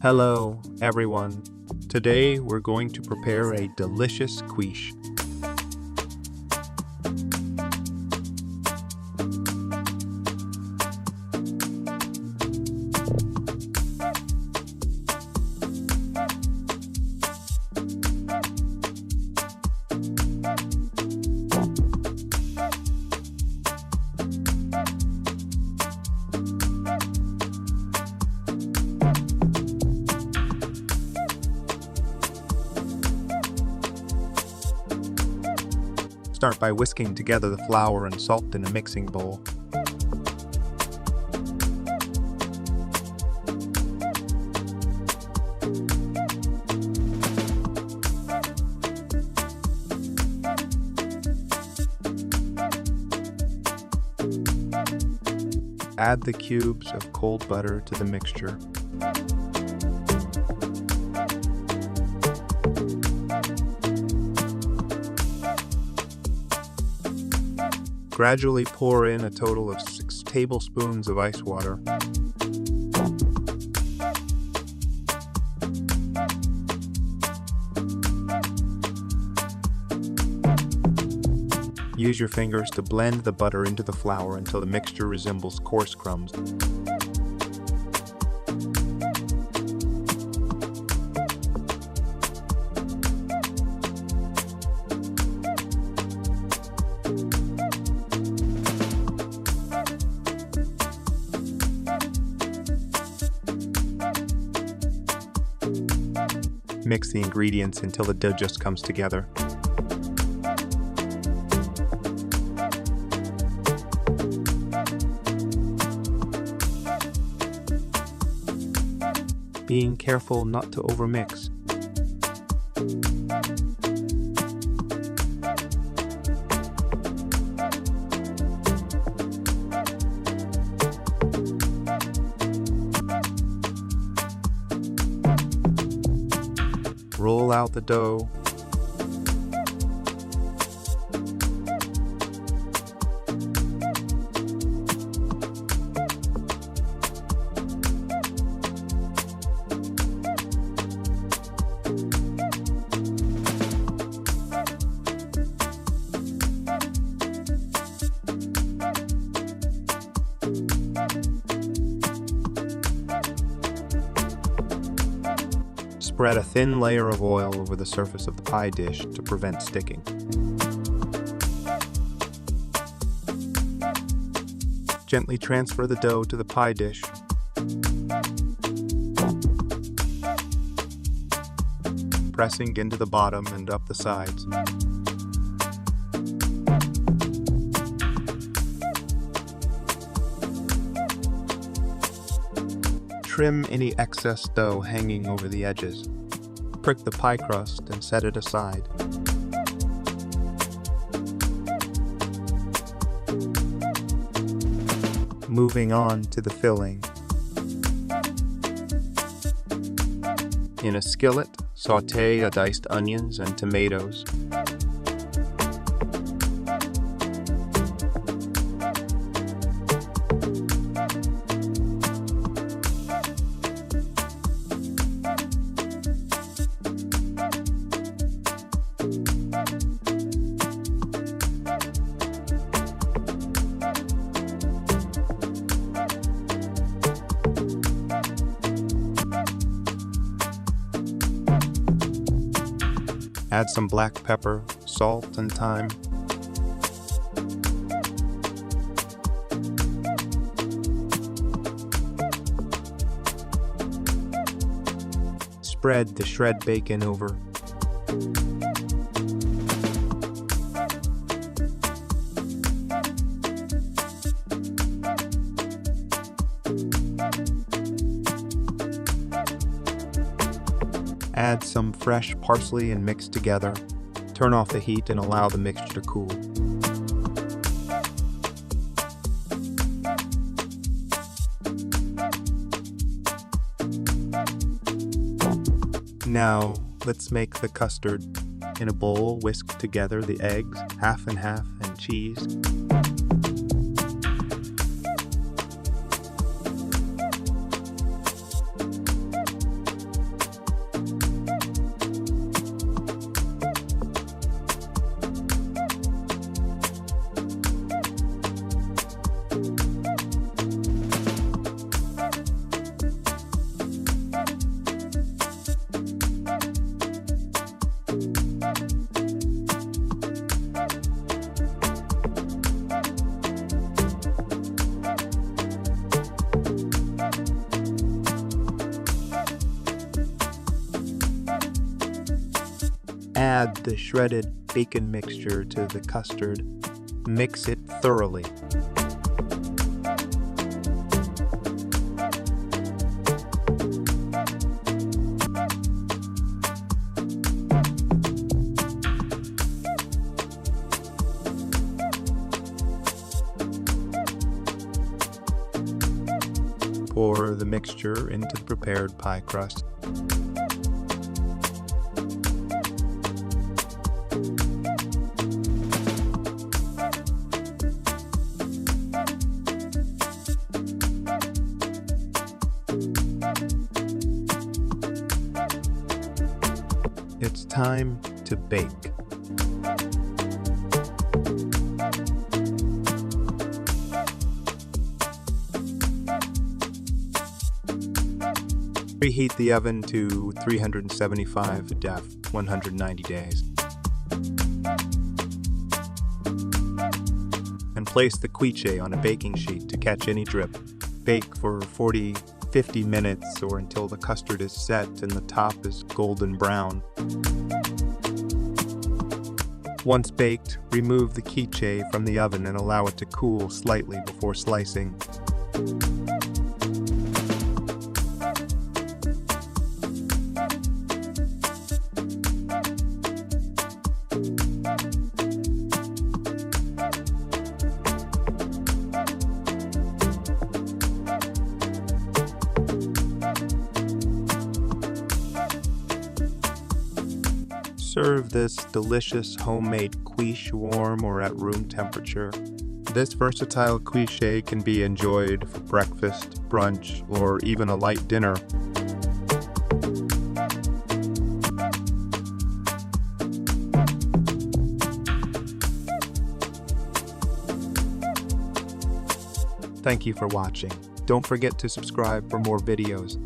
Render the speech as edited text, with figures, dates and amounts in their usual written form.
Hello, everyone. Today we're going to prepare a delicious quiche. Start by whisking together the flour and salt in a mixing bowl. Add the cubes of cold butter to the mixture. Gradually pour in a total of 6 tablespoons of ice water. Use your fingers to blend the butter into the flour until the mixture resembles coarse crumbs. Mix the ingredients until the dough just comes together. Being careful not to overmix. Roll out the dough. Spread a thin layer of oil over the surface of the pie dish to prevent sticking. Gently transfer the dough to the pie dish. Pressing into the bottom and up the sides. Trim any excess dough hanging over the edges. Prick the pie crust and set it aside. Moving on to the filling. In a skillet, sauté the diced onions and tomatoes. Add some black pepper, salt, and thyme. Spread the shred bacon over. Add some fresh parsley and mix together. Turn off the heat and allow the mixture to cool. Now, let's make the custard. In a bowl, whisk together the eggs, half and half, and cheese. Add the shredded bacon mixture to the custard. Mix it thoroughly. Pour the mixture into the prepared pie crust. It's time to bake. Preheat the oven to 375 def, 190 days. And place the quiche on a baking sheet to catch any drip. Bake for 40-50 minutes or until the custard is set and the top is golden brown. Once baked, remove the quiche from the oven and allow it to cool slightly before slicing. Serve this delicious homemade quiche warm or at room temperature. This versatile quiche can be enjoyed for breakfast, brunch, or even a light dinner. Thank you for watching. Don't forget to subscribe for more videos.